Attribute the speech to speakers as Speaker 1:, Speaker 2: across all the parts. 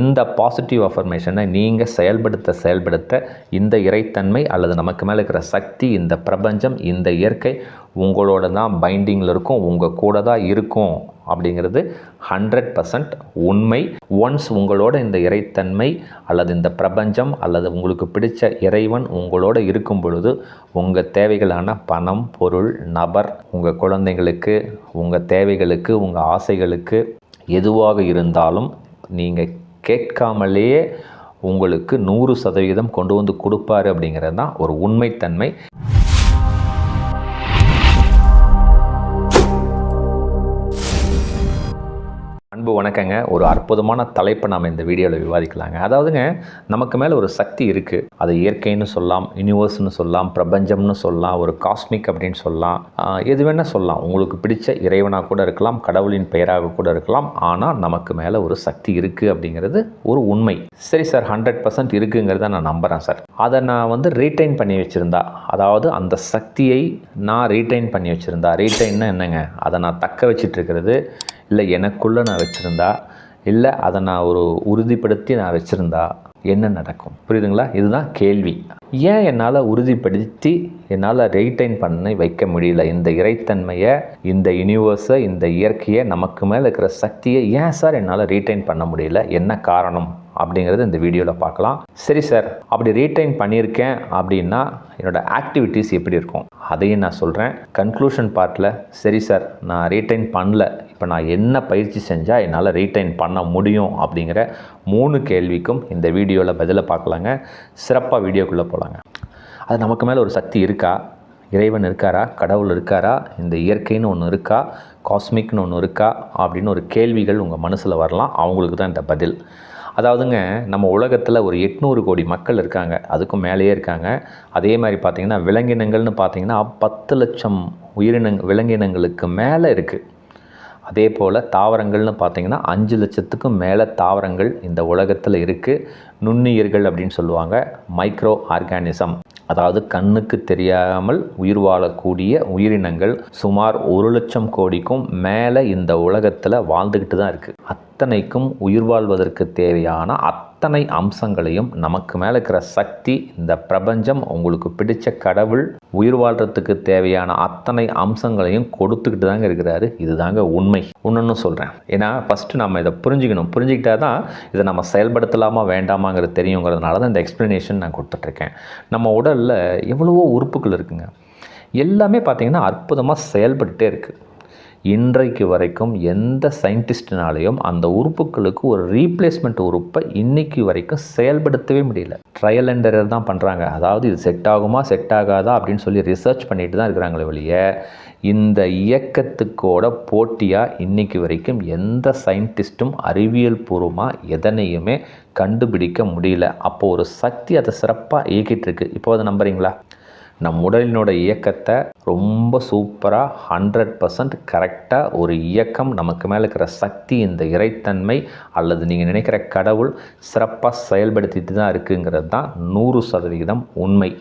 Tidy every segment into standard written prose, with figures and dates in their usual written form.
Speaker 1: இந்த பாசிட்டிவ் அஃபர்மேஷனை நீங்கள் செயல்படுத்த இந்த இறைத்தன்மை அல்லது நமக்கு மேலே இருக்கிற சக்தி, இந்த பிரபஞ்சம், இந்த இயற்கை உங்களோட தான் பைண்டிங்கில் இருக்கும், உங்கள் கூட தான் இருக்கும் அப்படிங்கிறது 100% உண்மை. ஒன்ஸ் உங்களோட இந்த இறைத்தன்மை அல்லது இந்த பிரபஞ்சம் அல்லது உங்களுக்கு பிடிச்ச இறைவன் உங்களோட இருக்கும் பொழுது உங்கள் தேவைகளான பணம், பொருள், நபர், உங்கள் குழந்தைங்களுக்கு, உங்கள் தேவைகளுக்கு, உங்கள் ஆசைகளுக்கு எதுவாக இருந்தாலும் நீங்கள் கேட்காமலேயே உங்களுக்கு 100% கொண்டு வந்து கொடுப்பாரு அப்படிங்கிறது தான் ஒரு உண்மைத்தன்மை. அன்பு வணக்கங்க. ஒரு அற்புதமான தலைப்பை நாம் இந்த வீடியோவில் விவாதிக்கலாங்க. அதாவதுங்க, நமக்கு மேலே ஒரு சக்தி இருக்குது. அது இயற்கைன்னு சொல்லலாம், யூனிவர்ஸ்னு சொல்லலாம், பிரபஞ்சம்னு சொல்லலாம், ஒரு காஸ்மிக் அப்படின்னு சொல்லலாம், எது வேணால் சொல்லலாம். உங்களுக்கு பிடிச்ச இறைவனாக கூட இருக்கலாம், கடவுளின் பெயராக கூட இருக்கலாம். ஆனால் நமக்கு மேலே ஒரு சக்தி இருக்குது அப்படிங்கிறது ஒரு உண்மை. சரி சார், 100% இருக்குங்கிறத நான் நம்புகிறேன் சார். அதை நான் ரீட்டைன் பண்ணி வச்சுருந்தா, அதாவது அந்த சக்தியை நான் ரீட்டைன் பண்ணி வச்சுருந்தா, ரீட்டைன்னா என்னங்க, அதை நான் தக்க வச்சிட்டு இருக்கிறது, இல்லை எனக்குள்ளே நான் வச்சுருந்தா, இல்லை அதை நான் ஒரு உறுதிப்படுத்தி நான் வச்சுருந்தா என்ன நடக்கும்? புரியுதுங்களா? இதுதான் கேள்வி. ஏன் என்னால் உறுதிப்படுத்தி என்னால் ரீட்டைன் பண்ணி வைக்க முடியல இந்த இறைத்தன்மையை, இந்த யூனிவர்ஸை, இந்த இயற்கையை, நமக்கு மேலே இருக்கிற சக்தியை ஏன் சார் என்னால் ரீட்டைன் பண்ண முடியல? என்ன காரணம் அப்படிங்கிறது இந்த வீடியோவில் பார்க்கலாம். சரி சார், அப்படி ரீட்டைன் பண்ணியிருக்கேன் அப்படின்னா என்னோடய ஆக்டிவிட்டீஸ் எப்படி இருக்கும் அதையும் நான் சொல்கிறேன். கன்க்ளூஷன் பார்ட்டில் சரி சார் நான் ரீட்டைன் பண்ணல, இப்போ நான் என்ன பயிற்சி செஞ்சால் என்னால் ரீட்டைன் பண்ண முடியும் அப்படிங்கிற 3 கேள்விக்கும் இந்த வீடியோவில் பதிலை பார்க்கலாங்க. சிறப்பாக வீடியோக்குள்ளே போகலாங்க. அது நமக்கு மேலே ஒரு சக்தி இருக்கா? இறைவன் இருக்காரா? கடவுள் இருக்காரா? இந்த இயற்கைன்னு ஒன்று இருக்கா? காஸ்மிக்னு ஒன்று இருக்கா? அப்படின்னு ஒரு கேள்விகள் உங்கள் மனசில் வரலாம். அவங்களுக்கு தான் இந்த பதில். அதாவதுங்க, நம்ம உலகத்தில் ஒரு 800 கோடி மக்கள் இருக்காங்க, அதுக்கும் மேலேயே இருக்காங்க. அதே மாதிரி பார்த்திங்கன்னா விலங்கினங்கள்னு பார்த்திங்கன்னா 10 லட்சம் விலங்கினங்களுக்கு மேலே இருக்குது. அதே போல் தாவரங்கள்னு பார்த்திங்கன்னா 5 லட்சத்துக்கும் மேலே தாவரங்கள் இந்த உலகத்தில் இருக்குது. நுண்ணுயிர்கள் அப்படின்னு சொல்லுவாங்க, மைக்ரோ ஆர்கானிசம், அதாவது கண்ணுக்கு தெரியாமல் உயிர் வாழக்கூடிய உயிரினங்கள் சுமார் 1 லட்சம் கோடிக்கும் மேலே இந்த உலகத்தில் வாழ்ந்துக்கிட்டு தான் இருக்குது. அத்தனைக்கும் உயிர் வாழ்வதற்கு தேவையான அத்தனை அம்சங்களையும் நமக்கு மேலே இருக்கிற சக்தி, இந்த பிரபஞ்சம், உங்களுக்கு பிடிச்ச கடவுள் உயிர் வாழ்கிறதுக்கு தேவையான அத்தனை அம்சங்களையும் கொடுத்துக்கிட்டு தாங்க இருக்கிறாரு. இதுதாங்க உண்மை. ஒன்று சொல்கிறேன், ஏன்னா ஃபஸ்ட்டு நம்ம இதை புரிஞ்சுக்கிட்டா தான் இதை நம்ம செயல்படுத்தலாமா வேண்டாமாங்கிறது தெரியுங்கிறதுனால தான் இந்த எக்ஸ்ப்ளனேஷன் நான் கொடுத்துட்ருக்கேன். நம்ம உடலில் எவ்வளவோ உறுப்புகள் இருக்குங்க, எல்லாமே பார்த்திங்கன்னா அற்புதமாக செயல்பட்டுகிட்டே இருக்குது. இன்றைக்கு வரைக்கும் எந்த சயின்டிஸ்ட்னாலையும் அந்த உறுப்புகளுக்கு ஒரு ரீப்ளேஸ்மெண்ட் உறுப்பை இன்றைக்கு வரைக்கும் செயல்படுத்தவே முடியல. ட்ரையல் அண்ட் எரர் தான் பண்ணுறாங்க. அதாவது இது செட் ஆகுமா செட் ஆகாதா அப்படின்னு சொல்லி ரிசர்ச் பண்ணிட்டு தான் இருக்கிறாங்களே ஒழிய, இந்த இயக்கத்துக்கோட போட்டியாக இன்றைக்கு வரைக்கும் எந்த சயின்டிஸ்ட்டும் அறிவியல் பூர்வமாக எதனையுமே கண்டுபிடிக்க முடியல. அப்போது ஒரு சக்தி அதை சிறப்பாக இயக்கிட்டு இருக்கு. இப்போ அதை நம்புறீங்களா? நம் உடலினோட இயக்கத்தை ரொம்ப சூப்பராக 100% கரெக்டாக ஒரு இயக்கம், நமக்கு மேலே இருக்கிற சக்தி, இந்த இறைத்தன்மை அல்லது நீங்கள் நினைக்கிற கடவுள் சிறப்பாக செயல்படுத்திட்டு தான் இருக்குங்கிறது தான் 100% உண்மை.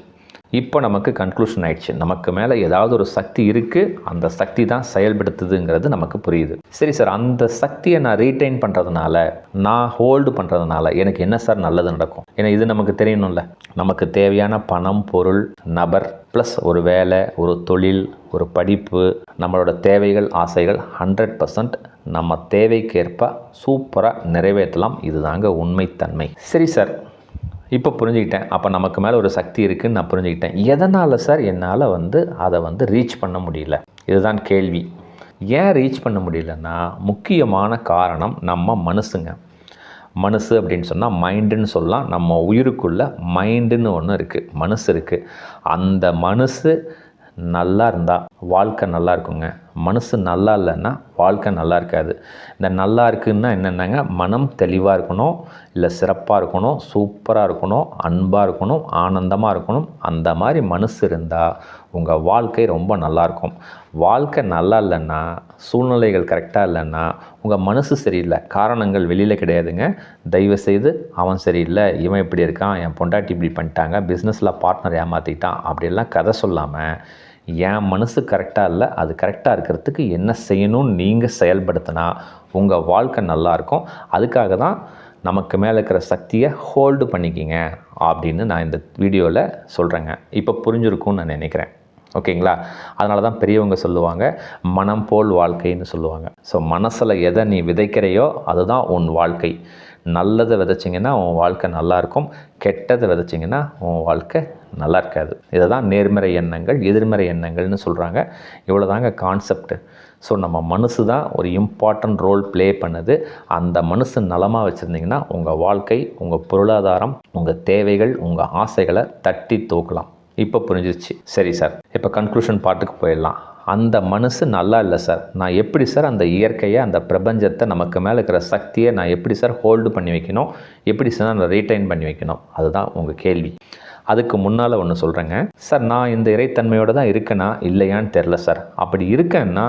Speaker 1: இப்போ நமக்கு கன்க்ளூஷன் ஆயிடுச்சு. நமக்கு மேலே ஏதாவது ஒரு சக்தி இருக்குது, அந்த சக்தி தான் செயல்படுத்துதுங்கிறது நமக்கு புரியுது. சரி சார், அந்த சக்தியை நான் ரீட்டைன் பண்ணுறதுனால, நான் ஹோல்டு பண்ணுறதுனால எனக்கு என்ன சார் நல்லது நடக்கும்? ஏன்னா இது நமக்கு தெரியணும்ல. நமக்கு தேவையான பணம், பொருள், நபர், ப்ளஸ் ஒரு வேலை, ஒரு தொழில், ஒரு படிப்பு, நம்மளோட தேவைகள், ஆசைகள் 100% நம்ம தேவைக்கேற்ப சூப்பராக நிறைவேற்றலாம். இதுதாங்க உண்மைத்தன்மை. சரி சார், இப்போ புரிஞ்சுக்கிட்டேன். அப்போ நமக்கு மேலே ஒரு சக்தி இருக்குதுன்னு நான் புரிஞ்சுக்கிட்டேன். எதனால் சார் என்னால் அதை ரீச் பண்ண முடியல? இதுதான் கேள்வி. ஏன் ரீச் பண்ண முடியலன்னா, முக்கியமான காரணம் நம்ம மனசுங்க. மனசு அப்படின்னு சொன்னால் மைண்டுன்னு சொல்லலாம். நம்ம உயிருக்குள்ளே மைண்டுன்னு ஒன்று இருக்குது, மனசு இருக்குது. அந்த மனசு நல்லா இருந்தால் வாழ்க்கை நல்லா இருக்குங்க. மனசு நல்லா இல்லைன்னா வாழ்க்கை நல்லா இருக்காது. இந்த நல்லா இருக்குன்னா என்னென்னாங்க, மனம் தெளிவாக இருக்கணும், இல்லை சிறப்பாக இருக்கணும், சூப்பராக இருக்கணும், அன்பாக இருக்கணும், ஆனந்தமாக இருக்கணும். அந்த மாதிரி மனசு இருந்தால் உங்கள் வாழ்க்கை ரொம்ப நல்லாயிருக்கும். வாழ்க்கை நல்லா இல்லைன்னா, சூழ்நிலைகள் கரெக்டாக இல்லைன்னா உங்கள் மனசு சரியில்லை. காரணங்கள் வெளியில் கிடையாதுங்க. தயவுசெய்து அவன் சரியில்லை, இவன் இப்படி இருக்கான், என் பொண்டாட்டி இப்படி பண்ணிட்டாங்க, பிஸ்னஸில் பார்ட்னர் ஏமாற்றிட்டான் அப்படிலாம் கதை சொல்லாமல், என் மனசு கரெக்டாக இல்லை, அது கரெக்டாக இருக்கிறதுக்கு என்ன செய்யணும்னு நீங்கள் செயல்படுத்தினா உங்கள் வாழ்க்கை நல்லாயிருக்கும். அதுக்காக தான் நமக்கு மேலே இருக்கிற சக்தியை ஹோல்டு பண்ணிக்கிங்க அப்படின்னு நான் இந்த வீடியோவில் சொல்கிறேங்க. இப்போ புரிஞ்சிருக்கும்னு நான் நினைக்கிறேன். ஓகேங்களா? அதனால தான் பெரியவங்க சொல்லுவாங்க, மனம் போல் வாழ்க்கைன்னு சொல்லுவாங்க. ஸோ மனசில் எதை நீ விதைக்கிறையோ அதுதான் உன் வாழ்க்கை. நல்லதை விதைச்சிங்கன்னா உன் வாழ்க்கை நல்லாயிருக்கும், கெட்டதை விதைச்சிங்கன்னா உன் வாழ்க்கை நல்லா இருக்காது. இதை தான் நேர்மறை எண்ணங்கள் எதிர்மறை எண்ணங்கள்னு சொல்கிறாங்க. இவ்வளோ தாங்க கான்செப்ட். ஸோ நம்ம மனசு தான் ஒரு இம்பார்ட்டன்ட் ரோல் ப்ளே பண்ணுது. அந்த மனசு நலமாக வச்சுருந்திங்கன்னா உங்கள் வாழ்க்கை, உங்கள் பொருளாதாரம், உங்கள் தேவைகள், உங்கள் ஆசைகளை தட்டி தூக்கலாம். இப்போ புரிஞ்சிச்சு. சரி சார், இப்போ கன்க்ளூஷன் பார்ட்டுக்கு போயிடலாம். அந்த மனசு நல்லா இல்லை சார், நான் எப்படி சார் அந்த இயற்கையை, அந்த பிரபஞ்சத்தை, நமக்கு மேலே இருக்கிற சக்தியை நான் எப்படி சார் ஹோல்டு பண்ணி வைக்கணும், எப்படி சார் நான் ரீட்டைன் பண்ணி வைக்கணும், அதுதான் உங்கள் கேள்வி. அதுக்கு முன்னால் ஒன்று சொல்கிறேங்க சார், நான் இந்த இறைத்தன்மையோடு தான் இருக்கேனா இல்லையான்னு தெரில சார். அப்படி இருக்கேன்னா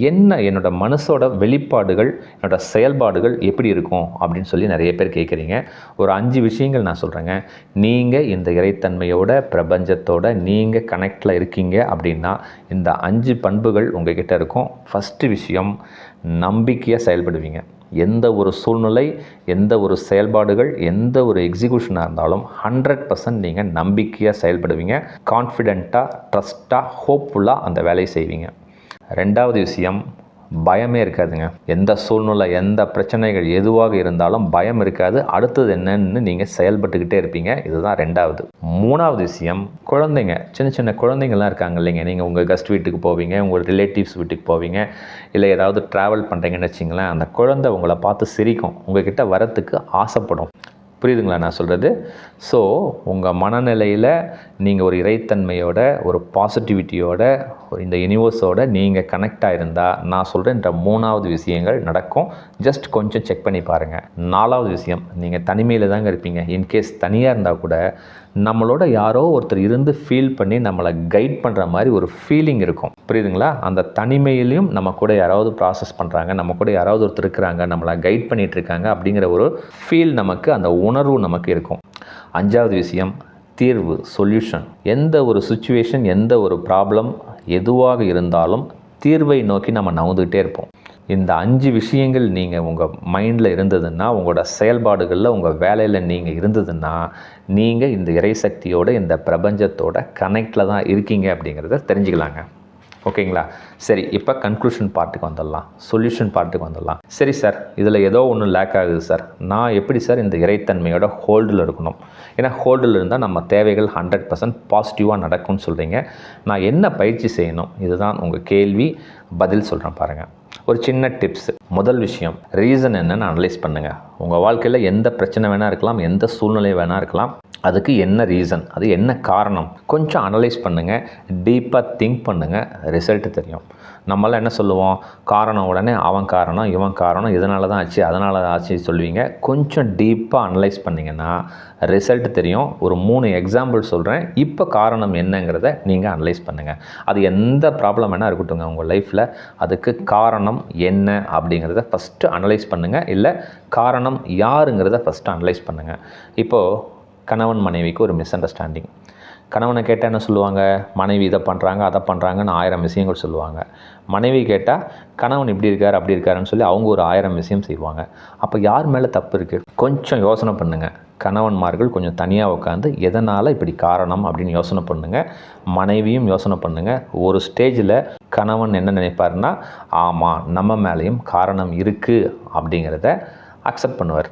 Speaker 1: என்ன, என்னோடய மனசோட வெளிப்பாடுகள், என்னோடய செயல்பாடுகள் எப்படி இருக்கும் அப்படின்னு சொல்லி நிறைய பேர் கேட்குறீங்க. ஒரு 5 விஷயங்கள் நான் சொல்கிறேங்க. நீங்கள் இந்த இறைத்தன்மையோட, பிரபஞ்சத்தோட நீங்கள் கனெக்டில் இருக்கீங்க அப்படின்னா இந்த 5 பண்புகள் உங்ககிட்ட இருக்கும். ஃபஸ்ட்டு விஷயம், நம்பிக்கையாக செயல்படுவீங்க. எந்த ஒரு சூழ்நிலை, எந்த ஒரு செயல்பாடுகள், எந்த ஒரு எக்ஸிக்யூஷனாக இருந்தாலும் 100% நீங்கள் நம்பிக்கையாக செயல்படுவீங்க. கான்ஃபிடெண்ட்டாக, ட்ரஸ்ட்டாக, ஹோப்ஃபுல்லாக அந்த வேலையை செய்வீங்க. 2வது விஷயம், பயமே இருக்காதுங்க. எந்த சூழ்நிலை, எந்த பிரச்சனைகள் எதுவாக இருந்தாலும் பயம் இருக்காது. அடுத்தது என்னன்னு நீங்கள் செயல்பட்டுக்கிட்டே இருப்பீங்க. இதுதான் 2வது. 3வது விஷயம், குழந்தைங்க, சின்ன சின்ன குழந்தைங்கள்லாம் இருக்காங்க இல்லைங்க. நீங்கள் உங்கள் கெஸ்ட் வீட்டுக்கு போவீங்க, உங்கள் ரிலேட்டிவ்ஸ் வீட்டுக்கு போவீங்க, இல்லை ஏதாவது ட்ராவல் பண்ணுறீங்கன்னு வச்சிங்களேன். அந்த குழந்தை உங்களை பார்த்து சிரிக்கும், உங்கள்கிட்ட வரத்துக்கு ஆசைப்படும். புரியுதுங்களா நான் சொல்கிறது? ஸோ உங்கள் மனநிலையில் நீங்கள் ஒரு இறைத்தன்மையோட, ஒரு பாசிட்டிவிட்டியோட, இந்த யூனிவர்ஸோட நீங்கள் கனெக்ட் ஆகிருந்தால் நான் சொல்கிறேன்ற 3வது விஷயங்கள் நடக்கும். ஜஸ்ட் கொஞ்சம் செக் பண்ணி பாருங்கள். 4வது விஷயம், நீங்கள் தனிமையில் தாங்க இருப்பீங்க. இன்கேஸ் தனியாக இருந்தால் கூட நம்மளோட யாரோ ஒருத்தர் இருந்து ஃபீல் பண்ணி நம்மளை கைட் பண்ணுற மாதிரி ஒரு ஃபீலிங் இருக்கும். புரியுதுங்களா? அந்த தனிமையிலையும் நம்ம கூட யாராவது ப்ராசஸ் பண்ணுறாங்க, நம்ம கூட யாராவது ஒருத்தர் இருக்கிறாங்க, நம்மளை கைட் பண்ணிகிட்டு இருக்காங்க அப்படிங்கிற ஒரு ஃபீல் நமக்கு, அந்த உணர்வு நமக்கு இருக்கும். 5வது விஷயம், தீர்வு, சொல்யூஷன். எந்த ஒரு சுச்சுவேஷன், எந்த ஒரு ப்ராப்ளம் எதுவாக இருந்தாலும் தீர்வை நோக்கி நம்ம நகர்ந்துக்கிட்டே இருப்போம். இந்த 5 விஷயங்கள் நீங்கள் உங்கள் மைண்டில் இருந்ததுன்னா, உங்களோட செயல்பாடுகளில், உங்கள் வேலையில் நீங்கள் இருந்ததுன்னா, நீங்கள் இந்த இறைசக்தியோட, இந்த பிரபஞ்சத்தோட கனெக்டில் தான் இருக்கீங்க அப்படிங்கிறத தெரிஞ்சுக்கலாங்க. ஓகேங்களா? சரி, இப்போ கன்க்ளூஷன் பார்ட்டுக்கு வந்துடலாம், சொல்யூஷன் பார்ட்டுக்கு வந்துடலாம். சரி சார், இதில் ஏதோ ஒன்று லேக் ஆகுது சார், நான் எப்படி சார் இந்த இறைத்தன்மையோட ஹோல்டில் இருக்கணும்? ஏன்னா ஹோல்டில் இருந்தால் நம்ம தேவைகள் 100% பாசிட்டிவாக நடக்கும்னு சொல்கிறீங்க. நான் என்ன பயிற்சி செய்யணும்? இதுதான் உங்கள் கேள்வி. பதில் சொல்கிறேன் பாருங்கள். ஒரு சின்ன டிப்ஸ். முதல் விஷயம், ரீசன் என்னன்னு அனலைஸ் பண்ணுங்கள். உங்கள் வாழ்க்கையில் எந்த பிரச்சனை வேணால் இருக்கலாம், எந்த சூழ்நிலை வேணால் இருக்கலாம், அதுக்கு என்ன ரீசன், அது என்ன காரணம், கொஞ்சம் அனலைஸ் பண்ணுங்கள், டீப்பாக திங்க் பண்ணுங்கள், ரிசல்ட் தெரியும். நம்மளாம் என்ன சொல்லுவோம், காரணம் உடனே அவன் காரணம், இவன் காரணம், இதனால தான் ஆச்சு, அதனால தான் ஆச்சு சொல்லுவீங்க. கொஞ்சம் டீப்பாக அனலைஸ் பண்ணிங்கன்னா ரிசல்ட் தெரியும். ஒரு 3 எக்ஸாம்பிள் சொல்கிறேன். இப்போ காரணம் என்னங்கிறத நீங்கள் அனலைஸ் பண்ணுங்கள். அது எந்த ப்ராப்ளம் வேணால் இருக்கட்டுங்க உங்கள் லைஃப்பில், அதுக்கு காரணம் என்ன அப்படிங்கிறத ஃபஸ்ட்டு அனலைஸ் பண்ணுங்கள். இல்லை காரணம் யாருங்கிறத ஃபஸ்ட்டு அனலைஸ் பண்ணுங்கள். இப்போது கணவன் மனைவிக்கு ஒரு மிஸ் அண்டர்ஸ்டாண்டிங். கணவனை கேட்டால் என்ன சொல்லுவாங்க, மனைவி இதை பண்ணுறாங்க, அதை பண்ணுறாங்கன்னு 1000 விஷயங்கள் சொல்லுவாங்க. மனைவி கேட்டால் கணவன் இப்படி இருக்கார், அப்படி இருக்காருன்னு சொல்லி அவங்க ஒரு 1000 விஷயம் செய்வாங்க. அப்போ யார் மேலே தப்பு இருக்குது? கொஞ்சம் யோசனை பண்ணுங்கள். கணவன்மார்கள் கொஞ்சம் தனியாக உட்காந்து எதனால் இப்படி காரணம் அப்படின்னு யோசனை பண்ணுங்கள். மனைவியும் யோசனை பண்ணுங்கள். ஒரு ஸ்டேஜில் கணவன் என்ன நினைப்பாருன்னா, ஆமாம் நம்ம மேலேயும் காரணம் இருக்குது அப்படிங்கிறத அக்செப்ட் பண்ணுவார்.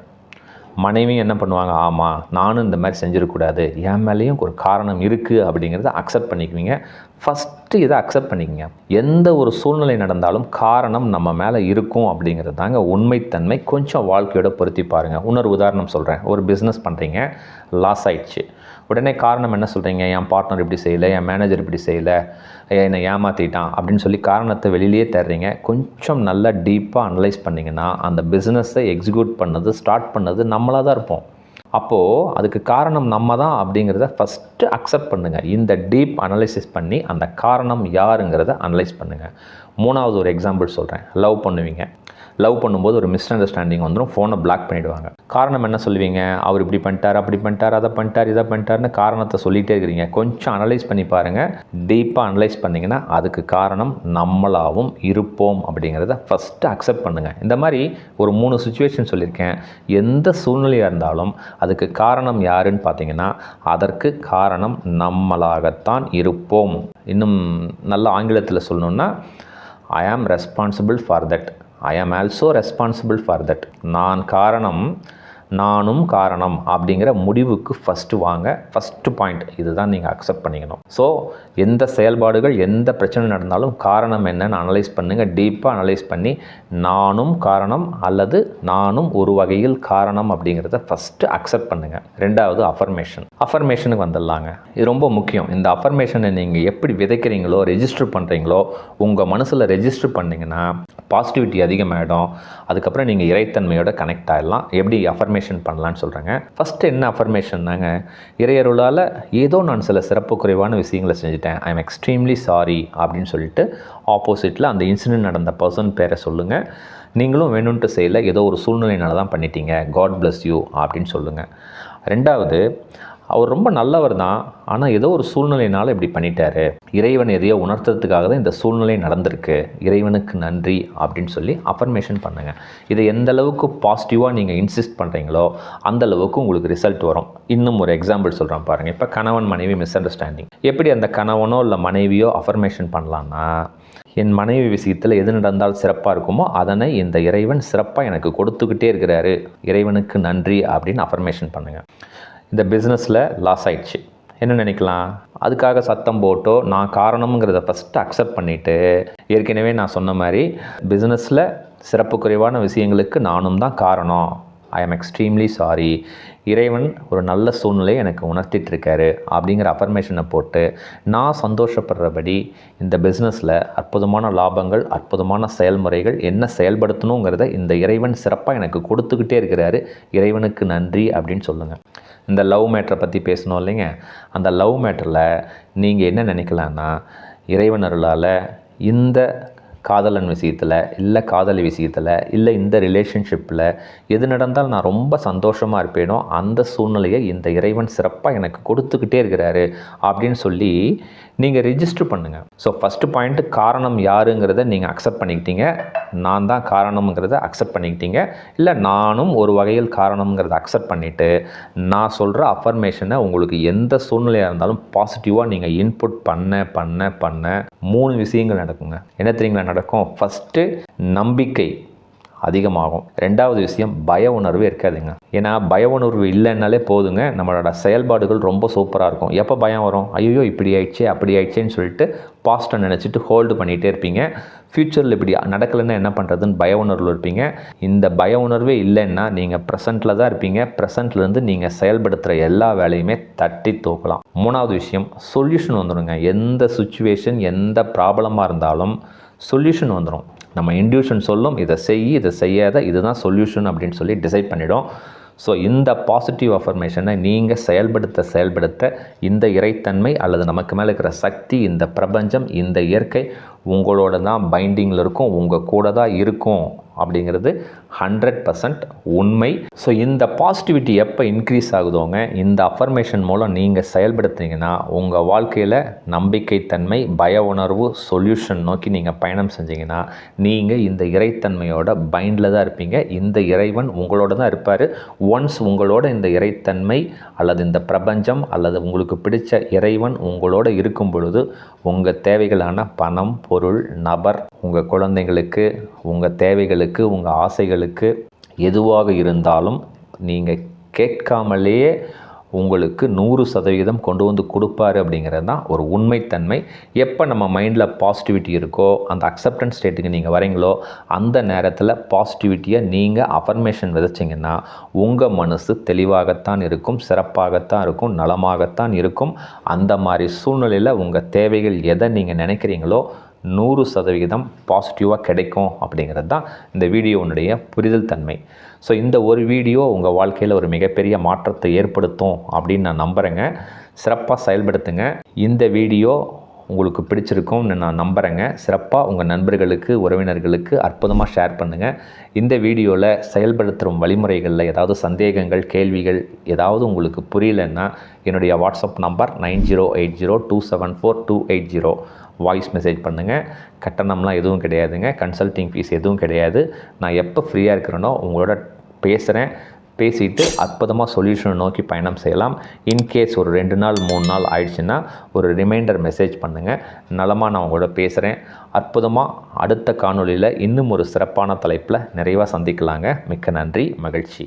Speaker 1: மனைவியும் என்ன பண்ணுவாங்க, ஆமாம் நானும் இந்த மாதிரி செஞ்சிடக்கூடாது, என் மேலேயும் ஒரு காரணம் இருக்குது அப்படிங்கிறத அக்செப்ட் பண்ணிக்குவீங்க. ஃபஸ்ட்டு இதை அக்செப்ட் பண்ணிக்கங்க. எந்த ஒரு சூழ்நிலை நடந்தாலும் காரணம் நம்ம மேலே இருக்கும் அப்படிங்கிறது தாங்க உண்மைத்தன்மை. கொஞ்சம் வாழ்க்கையோட பொருத்தி பாருங்கள். இன்னொரு உதாரணம் சொல்கிறேன். ஒரு பிஸ்னஸ் பண்ணுறீங்க, லாஸ் ஆயிடுச்சு. உடனே காரணம் என்ன சொல்கிறீங்க, என் பார்ட்னர் இப்படி செய்யலை, என் மேனேஜர் இப்படி செய்யலை, என்னை ஏமாற்றிட்டான் அப்படின்னு சொல்லி காரணத்தை வெளியிலே தர்றீங்க. கொஞ்சம் நல்லா டீப்பாக அனலைஸ் பண்ணிங்கன்னா அந்த பிஸ்னஸை எக்ஸிக்யூட் பண்ணது, ஸ்டார்ட் பண்ணது நம்மளாக தான் இருப்போம். அப்போது அதுக்கு காரணம் நம்ம தான் அப்படிங்கிறத ஃபஸ்ட்டு அக்செப்ட் பண்ணுங்கள். இந்த டீப் அனலைசிஸ் பண்ணி அந்த காரணம் யாருங்கிறத அனலைஸ் பண்ணுங்கள். 3வது ஒரு எக்ஸாம்பிள் சொல்கிறேன். லவ் பண்ணுவீங்க. லவ் பண்ணும்போது ஒரு மிஸ் அண்டர்ஸ்டாண்டிங் வந்துடும், ஃபோனை பிளாக் பண்ணிவிடுவாங்க. காரணம் என்ன சொல்லுவீங்க? அவர் இப்படி பண்ணிட்டார், அப்படி பண்ணிட்டார், அதை பண்ணிட்டார், இதை பண்ணிட்டார்னு காரணத்தை சொல்லிகிட்டே இருக்கிறீங்க. கொஞ்சம் அனலைஸ் பண்ணி பாருங்கள். டீப்பாக அனலைஸ் பண்ணிங்கன்னா அதுக்கு காரணம் நம்மளாகவும் இருப்போம் அப்படிங்கிறத ஃபஸ்ட்டு அக்செப்ட் பண்ணுங்கள். இந்த மாதிரி ஒரு 3 சுச்சுவேஷன் சொல்லியிருக்கேன். எந்த சூழ்நிலையாக இருந்தாலும் அதுக்கு காரணம் யாருன்னு பார்த்தீங்கன்னா அதற்கு காரணம் நம்மளாகத்தான் இருப்போம். இன்னும் நல்ல ஆங்கிலத்தில் சொல்லணுன்னா ஐ ஆம் ரெஸ்பான்சிபிள் ஃபார் தட், ஐ ஆம் ஆல்சோ ரெஸ்பான்சிபிள் ஃபார் தட். நான் காரணம், நானும் காரணம் அப்படிங்கிற முடிவுக்கு ஃபஸ்ட்டு வாங்க. ஃபஸ்ட்டு பாயிண்ட் இதுதான் நீங்கள் அக்செப்ட் பண்ணிக்கணும். ஸோ எந்த செயல்பாடுகள் எந்த பிரச்சனை நடந்தாலும் காரணம் என்னன்னு அனலைஸ் பண்ணுங்கள். டீப்பாக அனலைஸ் பண்ணி நானும் காரணம் அல்லது நானும் ஒரு வகையில் காரணம் அப்படிங்கிறத ஃபஸ்ட்டு அக்செப்ட் பண்ணுங்கள். ரெண்டாவது அஃபர்மேஷனுக்கு வந்துடலாங்க. இது ரொம்ப முக்கியம். இந்த அஃபர்மேஷனை நீங்கள் எப்படி விதைக்கிறீங்களோ, ரெஜிஸ்டர் பண்ணுறீங்களோ, உங்கள் மனசில் ரெஜிஸ்டர் பண்ணிங்கன்னா பாசிட்டிவிட்டி அதிகமாகிடும். அதுக்கப்புறம் நீங்கள் இறைத்தன்மையோட கனெக்ட் ஆகிடலாம். எப்படி அஃபர்மேஷன் பண்ணலான்னு சொல்கிறேங்க. ஃபஸ்ட்டு என்ன அஃபர்மேஷன் தாங்க, இறையருளால் ஏதோ நான் சில சிறப்பு குறைவான விஷயங்களை செஞ்சுட்டேன், ஐ எம் எக்ஸ்ட்ரீம்லி சாரி அப்படின்னு சொல்லிட்டு ஆப்போசிட்டில் அந்த இன்சிடென்ட் நடந்த பர்சன் பேரை சொல்லுங்கள். நீங்களும் வேணும்ன்ட்டு செய்யலை, ஏதோ ஒரு சூழ்நிலையினால தான் பண்ணிட்டீங்க, காட் பிளஸ் யூ அப்படின்னு சொல்லுங்கள். ரெண்டாவது, அவர் ரொம்ப நல்லவர் தான், ஆனால் ஏதோ ஒரு சூழ்நிலையினால் இப்படி பண்ணிட்டாரு, இறைவன் எதையோ உணர்த்துறதுக்காக தான் இந்த சூழ்நிலை நடந்திருக்கு, இறைவனுக்கு நன்றி அப்படின்னு சொல்லி அஃபர்மேஷன் பண்ணுங்கள். இதை எந்த அளவுக்கு பாசிட்டிவாக நீங்கள் இன்சிஸ்ட் பண்ணுறீங்களோ அந்த அளவுக்கு உங்களுக்கு ரிசல்ட் வரும். இன்னும் ஒரு எக்ஸாம்பிள் சொல்கிறேன் பாருங்கள். இப்போ கணவன் மனைவி மிஸ் அண்டர்ஸ்டாண்டிங். எப்படி அந்த கணவனோ இல்லை மனைவியோ அஃபர்மேஷன் பண்ணலான்னா, என் மனைவி விஷயத்தில் எது நடந்தால் சிறப்பாக இருக்குமோ அதனை இந்த இறைவன் சிறப்பாக எனக்கு கொடுத்துக்கிட்டே இருக்கிறாரு, இறைவனுக்கு நன்றி அப்படின்னு அஃபர்மேஷன் பண்ணுங்கள். இந்த பிஸ்னஸில் லாஸ் ஆயிடுச்சு, என்ன நினைக்கலாம்? அதுக்காக சத்தம் போட்டோ நான் காரணம்ங்கிறத ஃபஸ்ட்டு அக்செப்ட் பண்ணிவிட்டு, ஏற்கனவே நான் சொன்ன மாதிரி பிஸ்னஸில் சிறப்பு குறைவான விஷயங்களுக்கு நானும் தான் காரணம், ஐ ஆம் எக்ஸ்ட்ரீம்லி சாரி, இறைவன் ஒரு நல்ல சூழ்நிலையை எனக்கு உணர்த்திட்டுருக்காரு அப்படிங்கிற அஃபர்மேஷனை போட்டு நான் சந்தோஷப்படுறபடி இந்த பிஸ்னஸில் அற்புதமான லாபங்கள், அற்புதமான செயல்முறைகள் என்ன செயல்படுத்தணுங்கிறத இந்த இறைவன் சிறப்பாக எனக்கு கொடுத்துக்கிட்டே இருக்கிறாரு, இறைவனுக்கு நன்றி அப்படின்னு சொல்லுங்கள். இந்த லவ் மேட்டரை பற்றி பேசணும் இல்லைங்க, அந்த லவ் மேட்டரில் நீங்கள் என்ன நினைக்கலான்னா, இறைவன் அருளால் இந்த காதலன் விஷயத்தில் இல்லை காதலி விஷயத்தில் இல்லை இந்த ரிலேஷன்ஷிப்பில் எது நடந்தால் நான் ரொம்ப சந்தோஷமாக இருப்பேனோ அந்த சூழ்நிலையை இந்த இறைவன் சிறப்பாக எனக்கு கொடுத்துக்கிட்டே இருக்கிறாரு அப்படின்னு சொல்லி நீங்கள் ரிஜிஸ்டர் பண்ணுங்கள். ஸோ ஃபஸ்ட்டு பாயிண்ட்டு காரணம் யாருங்கிறத நீங்கள் அக்செப்ட் பண்ணிக்கிட்டீங்க, நான் தான் காரணம்ங்கிறத அக்செப்ட் பண்ணிக்கிட்டீங்க, இல்லை நானும் ஒரு வகையில் காரணம்ங்கிறத அக்செப்ட் பண்ணிவிட்டு நான் சொல்கிற அஃபர்மேஷனை உங்களுக்கு எந்த சூழ்நிலையாக இருந்தாலும் பாசிட்டிவாக நீங்கள் இன்புட் பண்ண 3 விஷயங்கள் நடக்குங்க. என்ன தெரியுங்களா நடக்கும்? ஃபஸ்ட்டு நம்பிக்கை அதிகமாகும். ரெண்டாவது விஷயம் பய உணர்வு இருக்காதுங்க. ஏன்னா பய உணர்வு இல்லைன்னாலே போதுங்க, நம்மளோட செயல்பாடுகள் ரொம்ப சூப்பராக இருக்கும். எப்போ பயம் வரும்? ஐயோ இப்படி ஆயிடுச்சே அப்படி ஆயிடுச்சேன்னு சொல்லிட்டு பாஸ்ட்டை நினச்சிட்டு ஹோல்டு பண்ணிகிட்டே இருப்பீங்க. ஃப்யூச்சரில் இப்படி நடக்கலைன்னா என்ன பண்ணுறதுன்னு பய உணர்வில் இருப்பீங்க. இந்த பய உணர்வே இல்லைன்னா நீங்கள் ப்ரெசண்ட்டில் தான் இருப்பீங்க. ப்ரெசண்ட்லேருந்து நீங்கள் செயல்படுத்துகிற எல்லா வேலையுமே தட்டி தூக்கலாம். 3வது விஷயம் சொல்யூஷன் வந்துடுங்க. எந்த சுச்சுவேஷன் எந்த ப்ராப்ளமாக இருந்தாலும் சொல்யூஷன் வந்துடும். நம்ம இன்ட்யூஷன் சொல்லும் இதை செய் இதை செய்யாத, இதுதான் சொல்யூஷன் அப்படின்னு சொல்லி டிசைட் பண்ணிடும். ஸோ இந்த பாசிட்டிவ் அஃபர்மேஷனை நீங்கள் செயல்படுத்த இந்த இறைத்தன்மை அல்லது நமக்கு மேலே இருக்கிற சக்தி, இந்த பிரபஞ்சம், இந்த இயற்கை உங்களோட தான் பைண்டிங்கில் இருக்கும், உங்கள் கூட தான் இருக்கும் அப்படிங்கிறது 100% உண்மை. ஸோ இந்த பாசிட்டிவிட்டி எப்போ இன்க்ரீஸ் ஆகுதோங்க, இந்த அஃபர்மேஷன் மூலம் நீங்கள் செயல்படுத்திங்கன்னா உங்கள் வாழ்க்கையில் நம்பிக்கைத்தன்மை, பய உணர்வு, சொல்யூஷன் நோக்கி நீங்கள் பயணம் செஞ்சீங்கன்னா நீங்கள் இந்த இறைத்தன்மையோட பைண்டில் தான் இருப்பீங்க. இந்த இறைவன் உங்களோட தான் இருப்பார். ஒன்ஸ் உங்களோட இந்த இறைத்தன்மை அல்லது இந்த பிரபஞ்சம் அல்லது உங்களுக்கு பிடிச்ச இறைவன் உங்களோட இருக்கும் பொழுது உங்கள் தேவைகளான பணம், பொருள், நபர், உங்கள் குழந்தைங்களுக்கு, உங்கள் தேவைகளுக்கு, உங்கள் ஆசைகளுக்கு எதுவாக இருந்தாலும் நீங்கள் கேட்காமலேயே உங்களுக்கு 100% கொண்டு வந்து கொடுப்பாரு அப்படிங்கிறது தான் ஒரு உண்மைத்தன்மை. எப்போ நம்ம மைண்டில் பாசிட்டிவிட்டி இருக்கோ, அந்த அக்செப்டன்ஸ் ஸ்டேட்டுக்கு நீங்கள் வரீங்களோ, அந்த நேரத்தில் பாசிட்டிவிட்டியை நீங்கள் அஃபர்மேஷன் விதைச்சிங்கன்னா உங்கள் மனசு தெளிவாகத்தான் இருக்கும், சிறப்பாகத்தான் இருக்கும், நலமாகத்தான் இருக்கும். அந்த மாதிரி சூழ்நிலையில் உங்கள் தேவைகள் எதை நீங்கள் நினைக்கிறீங்களோ 100% பாசிட்டிவாக கிடைக்கும் அப்படிங்கிறது தான் இந்த வீடியோனுடைய புரிதல் தன்மை. ஸோ இந்த ஒரு வீடியோ உங்கள் வாழ்க்கையில் ஒரு மிகப்பெரிய மாற்றத்தை ஏற்படுத்தும் அப்படின்னு நான் நம்புகிறேங்க. சிறப்பாக செயல்படுத்துங்க. இந்த வீடியோ உங்களுக்கு பிடிச்சிருக்கும்னு நான் நம்புகிறேங்க. சிறப்பாக உங்கள் நண்பர்களுக்கு, உறவினர்களுக்கு அற்புதமாக ஷேர் பண்ணுங்கள். இந்த வீடியோவில் செயல்படுத்தும் வழிமுறைகளில் ஏதாவது சந்தேகங்கள், கேள்விகள் ஏதாவது உங்களுக்கு புரியலன்னா என்னுடைய வாட்ஸ்அப் நம்பர் 9080274280 வாய்ஸ் மெசேஜ் பண்ணுங்கள். கட்டணம்லாம் எதுவும் கிடையாதுங்க. கன்சல்டிங் ஃபீஸ் எதுவும் கிடையாது. நான் எப்போ ஃப்ரீயாக இருக்கிறேனோ உங்களோட பேசிட்டு அற்புதமாக சொல்யூஷனை நோக்கி பயணம் செய்யலாம். இன்கேஸ் ஒரு 2 நாள் 3 நாள் ஆயிடுச்சுன்னா ஒரு ரிமைண்டர் மெசேஜ் பண்ணுங்கள். நலமாக நான் உங்களோட பேசுகிறேன். அற்புதமாக அடுத்த காணொளியில் இன்னும் ஒரு சிறப்பான தலைப்பில் நிறைவாக சந்திக்கலாங்க. மிக்க நன்றி, மகிழ்ச்சி.